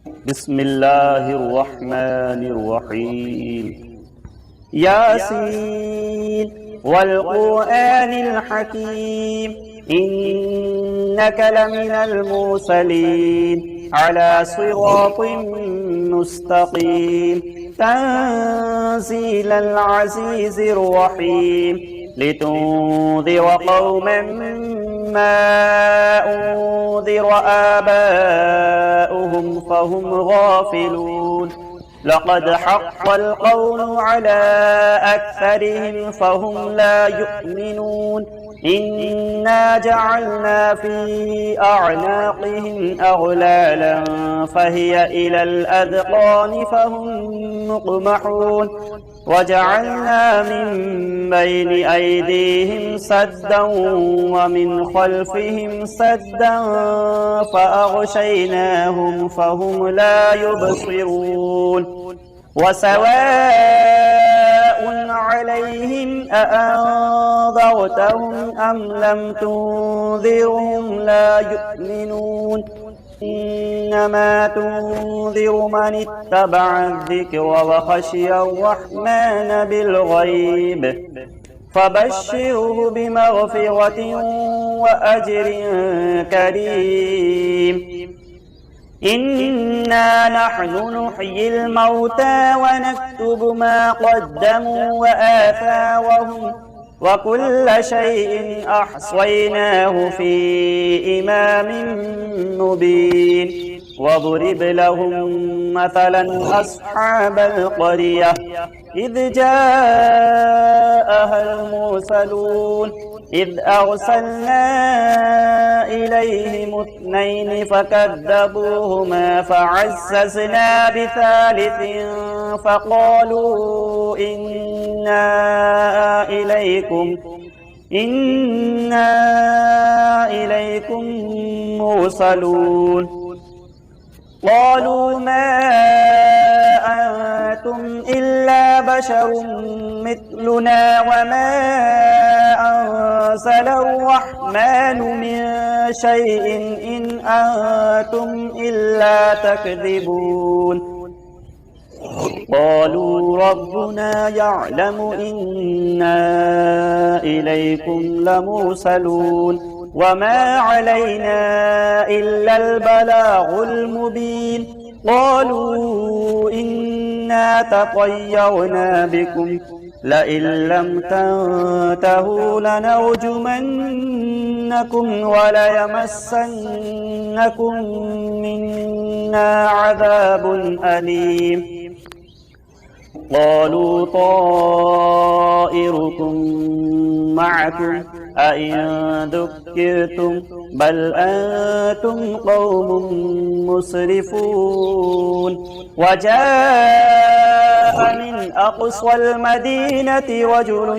بسم الله الرحمن الرحيم ياسين والقرآن الحكيم إنك لمن المرسلين على صراط مستقيم تنزيل العزيز الرحيم لتنذر قوما ما أنذر آباؤهم فهم غافلون لقد حق القول على أكثرهم فهم لا يؤمنون إنا جعلنا في أعناقهم أغلالا فهي إلى الأذقان فهم مقمحون وجعلنا من بين أيديهم سدا ومن خلفهم سدا فأغشيناهم فهم لا يبصرون وسواء عليهم أأنذرتهم أم لم تنذرهم لا يؤمنون إنما تنذر من اتبع الذكر وخشي الرحمن بالغيب فبشره بمغفرة وأجر كريم إنا نحن نحيي الموتى ونكتب ما قدموا وآثارهم وكل شيء أحصيناه في إمام مبين واضرب لهم مثلا أصحاب القرية إذ جاءها المرسلون إذ أرسلنا إليهم اثنين فكذبوهما فعززنا بثالث فقالوا إنا إليكم مرسلون قالوا ما أنتم إلا بشر مثلنا وما أنزل الرحمن من شيء إن أنتم إلا تكذبون قالوا ربنا يعلم إنا إليكم لمرسلون وما علينا إلا البلاغ المبين قالوا إنا تطيرنا بكم لئن لم تنتهوا لنرجمنكم وليمسنكم منا عذاب أليم قالوا طائركم معكم أئن ذكرتم بل أنتم قوم مسرفون وجاء من أقصى المدينة رجل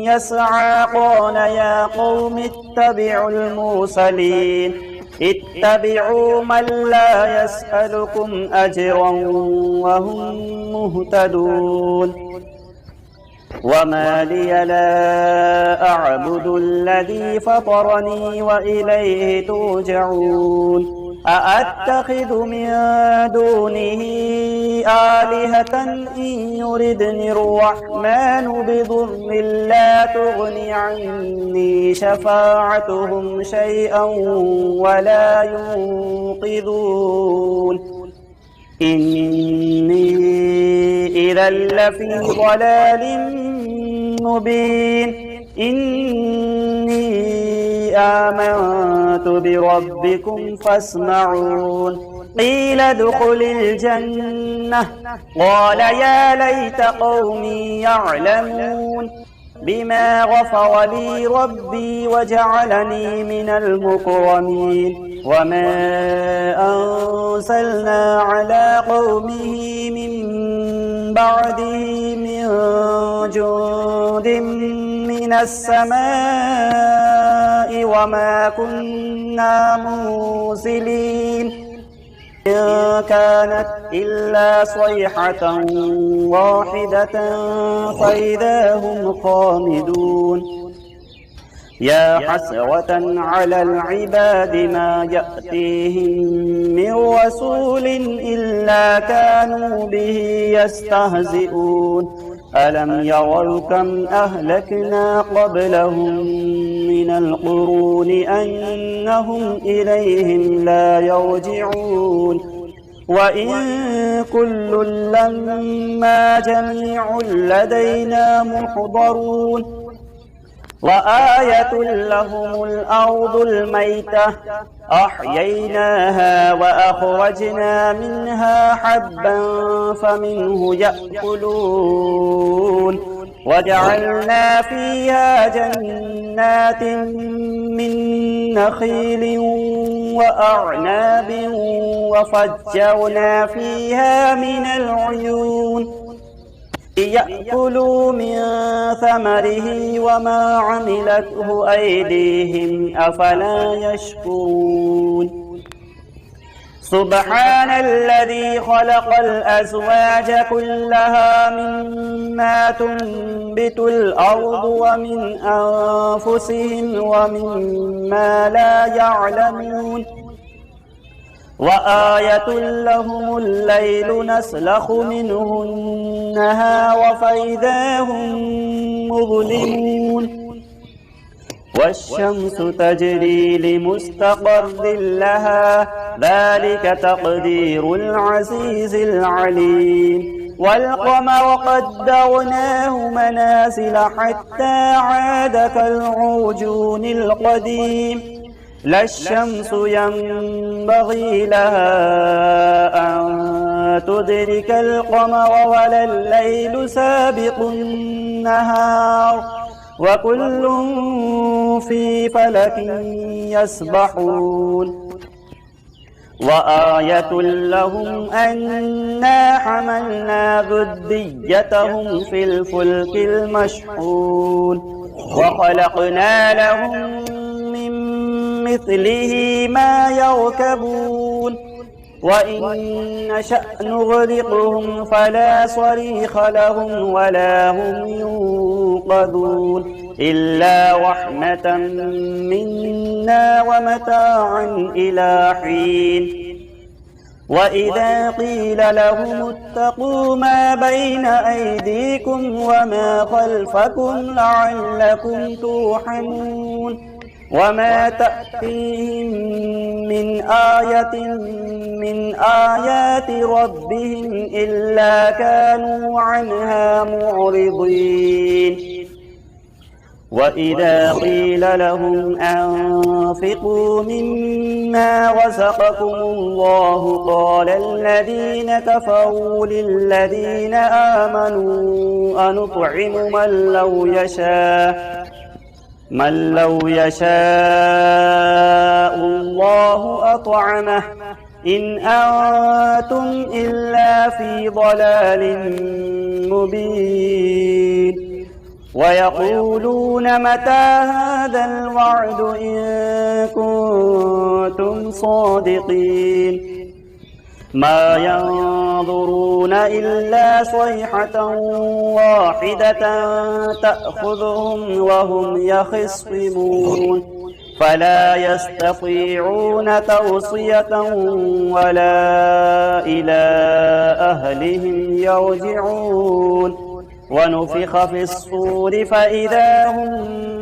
يسعى قال يا قوم اتبعوا المرسلين اتبعوا من لا يسألكم أجرا وهم مهتدون وما لي لا أعبد الذي فطرني وإليه ترجعون أأتخذ من دونه آلهة إن يردني الرحمن بضر لا تغن عني شفاعتهم شيئا ولا ينقذون إني إذا لفي ضلال مبين إني آمنت بربكم فاسمعون قيل ادخل الجنة قال يا ليت قومي يعلمون بما غفر لي ربي وجعلني من المكرمين وما أنزلنا على قومه من بعده من جند من السماء وما كنا منزلين إن كانت إلا صيحة واحدة فإذا هم خامدون يا حسرة على العباد ما يأتيهم من رسول إلا كانوا به يستهزئون ألم يروا كم أهلكنا قبلهم من القرون أنهم إليهم لا يرجعون وإن كل لما جميع لدينا محضرون وآية لهم الأرض الميتة أحييناها وأخرجنا منها حبا فمنه يأكلون وجعلنا فيها جنات من نخيل وأعناب وفجرنا فيها من العيون ليأكلوا من ثمره وما عملته أيديهم أفلا يشكرون سبحان الذي خلق الأزواج كلها مما تنبت الأرض ومن أنفسهم ومما لا يعلمون وآية لهم الليل نسلخ منه النهار فإذا هم مظلمون والشمس تجري لمستقر لها ذلك تقدير العزيز العليم والقمر قدرناه منازل حتى عاد كالعرجون القديم لا الشمس ينبغي لها أن تدرك القمر ولا الليل سابق النهار وكل في فلك يسبحون وآية لهم أنا حملنا ذريتهم في الفلك المشحون وخلقنا لهم مثله ما يركبون وإن نشأ نغرقهم فلا صريخ لهم ولا هم ينقذون إلا رحمة منا ومتاعا إلى حين وإذا قيل لهم اتقوا ما بين أيديكم وما خلفكم لعلكم ترحمون وما تأتيهم من آية من آيات ربهم إلا كانوا عنها معرضين وإذا قيل لهم أنفقوا مما رزقكم الله قال الذين كفروا للذين آمنوا أنطعم من لو يشاء الله أطعمه إن أنتم إلا في ضلال مبين ويقولون متى هذا الوعد إن كنتم صادقين ما ينظرون إلا صيحة واحدة تأخذهم وهم يخصمون فلا يستطيعون توصية ولا إلى أهلهم يرجعون ونفخ في الصور فإذا هم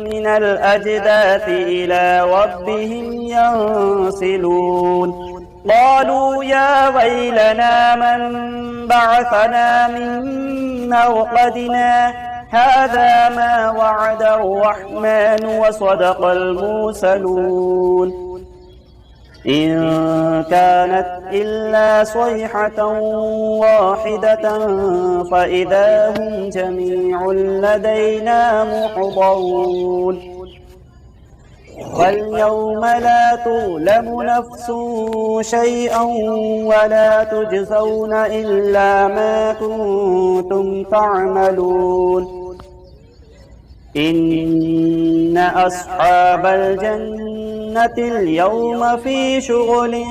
من الأجداث إلى ربهم ينسلون قالوا يا ويلنا من بعثنا من مرقدنا هذا ما وعد الرحمن وصدق المرسلون إن كانت إلا صيحة واحدة فإذا هم جميع لدينا محضرون واليوم لا تظلم نفس شيئا ولا تجزون إلا ما كنتم تعملون إن أصحاب الجنة اليوم في شغل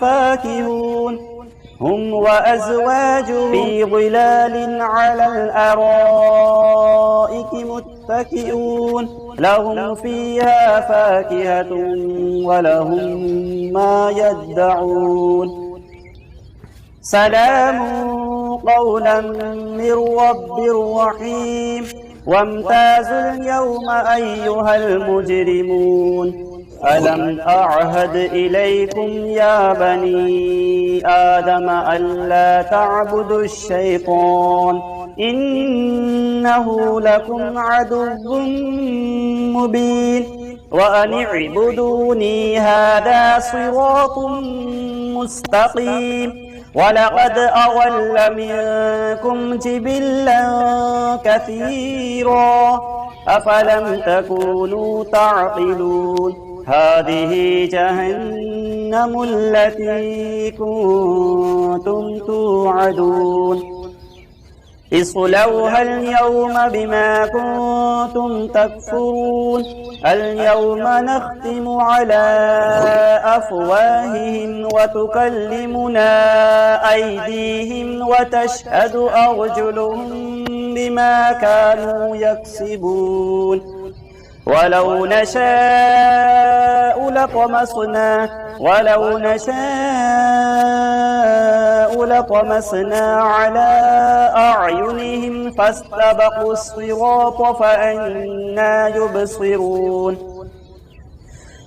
فاكهون هم وأزواجهم في ظلال على الأرائك متكئون لهم فيها فاكهة ولهم ما يدعون سلام قولا من رب رحيم وامتازوا اليوم أيها المجرمون ألم أعهد إليكم يا بني آدم ألا تعبدوا الشيطان إنه لكم عدو مبين وأن اعبدوني هذا صراط مستقيم ولقد أضل منكم جبلا كثيرا أفلم تكونوا تعقلون هذه جهنم التي كنتم توعدون اصلوها اليوم بما كنتم تكفرون اليوم نختم على أفواههم وتكلمنا أيديهم وتشهد أرجلهم بما كانوا يكسبون ولو نشاء لطمسنا على أعينهم فاستبقوا الصراط فأنى يبصرون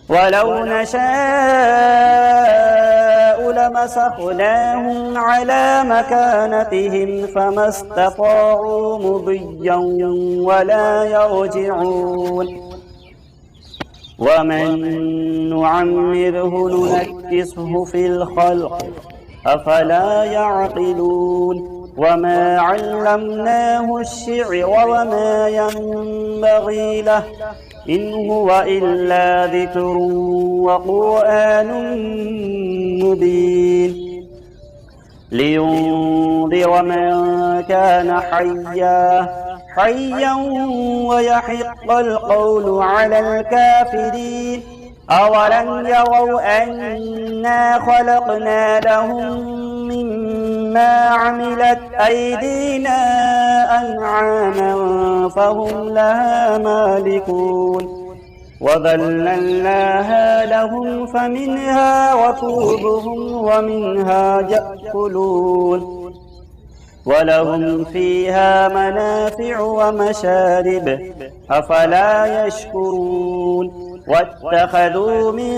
ولو نشاء لمسخناهم على مكانتهم فما استطاعوا مضيا ولا يرجعون ومن نعمره ننكسه في الخلق أفلا يعقلون وما علمناه الشعر وما ينبغي له إن هو إلا ذكر وقرآن مبين لينذر من كان حيا ويحق القول على الكافرين أولم يروا أنا خلقنا لهم مما عملت أيدينا أنعاما فهم لها مالكون وذللناها لهم فمنها ركوبهم ومنها يأكلون ولهم فيها منافع ومشارب أفلا يشكرون واتخذوا من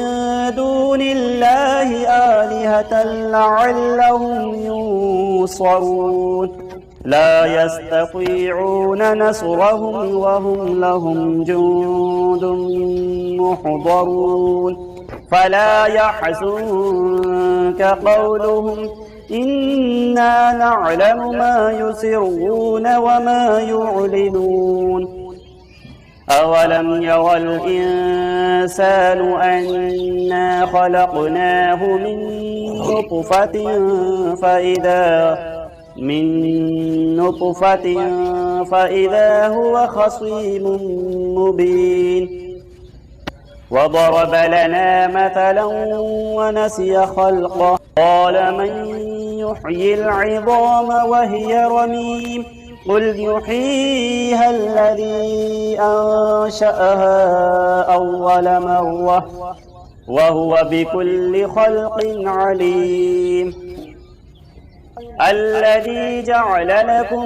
دون الله آلهة لعلهم ينصرون لا يستطيعون نصرهم وهم لهم جند محضرون فلا يحزنك قولهم إنا نعلم ما يسرون وما يعلنون أولم يرى الإنسان أنا خلقناه من نطفة فإذا هو خصيم مبين وضرب لنا مثلا ونسي خلقه قال من يحيي العظام وهي رميم قل يحييها الذي أنشأها أول مرة وهو بكل خلق عليم الذي جعل لكم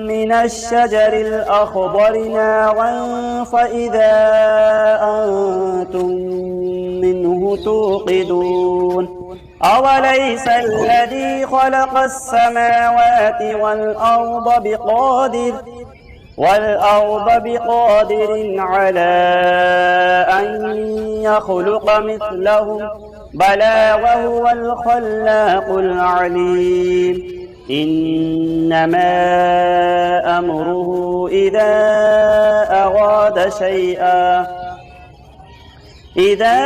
من الشجر الأخضر نارا فإذا أنتم منه توقدون أوليس الذي خلق السماوات والأرض بقادر على أن يخلق مثلهم بلى وهو الخلاق العليم إنما أمره إذا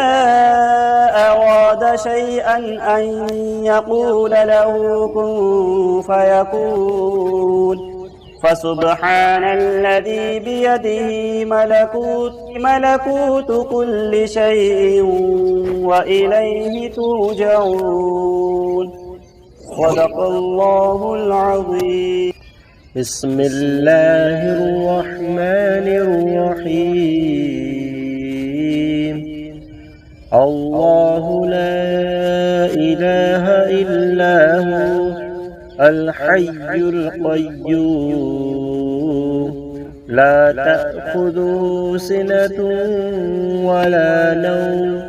أراد شيئا أن يقول له كن فيكون فسبحان الذي بيده ملكوت كل شيء وإليه ترجعون صدق الله العظيم بسم الله الرحمن الرحيم. الله لا إله إلا هو الحي القيوم لا تأخذه سنة ولا نوم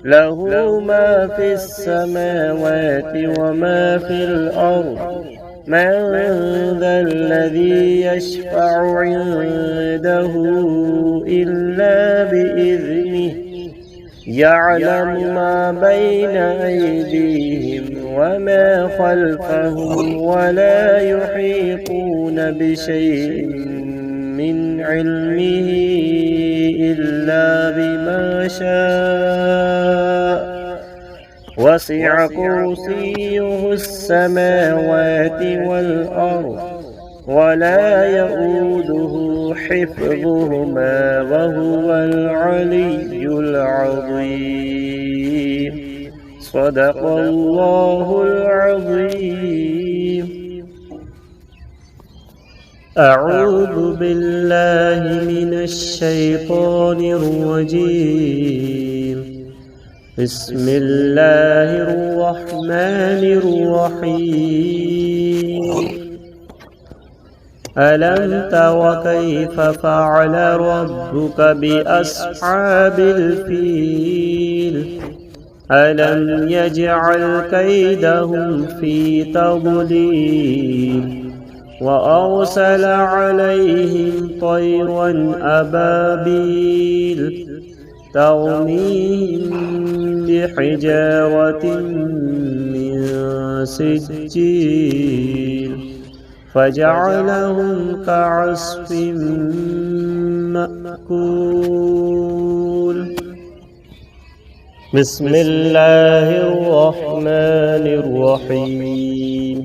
له ما في السماوات وما في الأرض من ذا الذي يشفع عنده إلا بإذنه يعلم ما بين أيديهم وما خلفهم ولا يحيطون بشيء من علمه إلا بما شاء وسع كرسيه السماوات والأرض ولا يؤوده حفظهما وهو العلي العظيم. صدق الله العظيم. أعوذ بالله من الشيطان الرجيم. بسم الله الرحمن الرحيم. ألم تر كيف فعل ربك بأصحاب الفيل ألم يجعل كيدهم في تضليل وأرسل عليهم طيرا أبابيل ترميهم بحجارة من سجيل فجعلهم كعصف مأكول. بسم الله الرحمن الرحيم.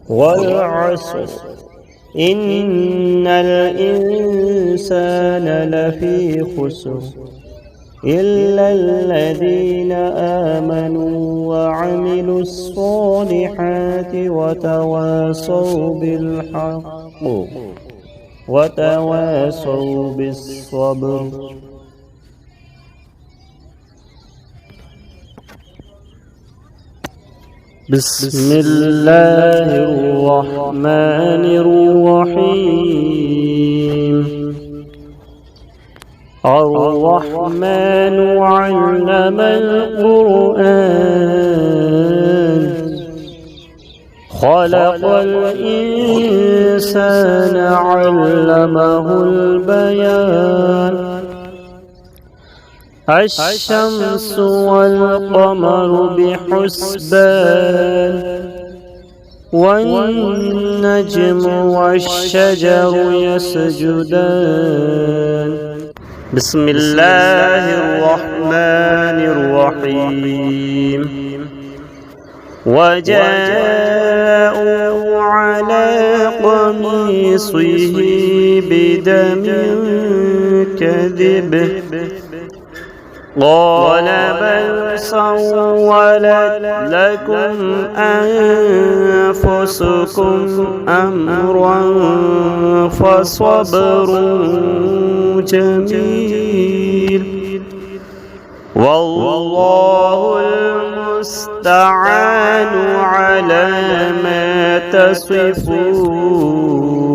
والعصر إن الإنسان لفي خسر إلا الذين آمنوا وعملوا الصالحات وتواصوا بالحق وتواصوا بالصبر. بسم الله الرحمن الرحيم. الرحمن علم القرآن خلق الإنسان علمه البيان. الشمس والقمر بحسبان والنجم والشجر يسجدان. بسم الله الرحمن الرحيم. وجاءوا على قميصه بدم كذب قال بل سولت لكم أنفسكم أمرا فصبر جميل والله المستعان على ما تصفون.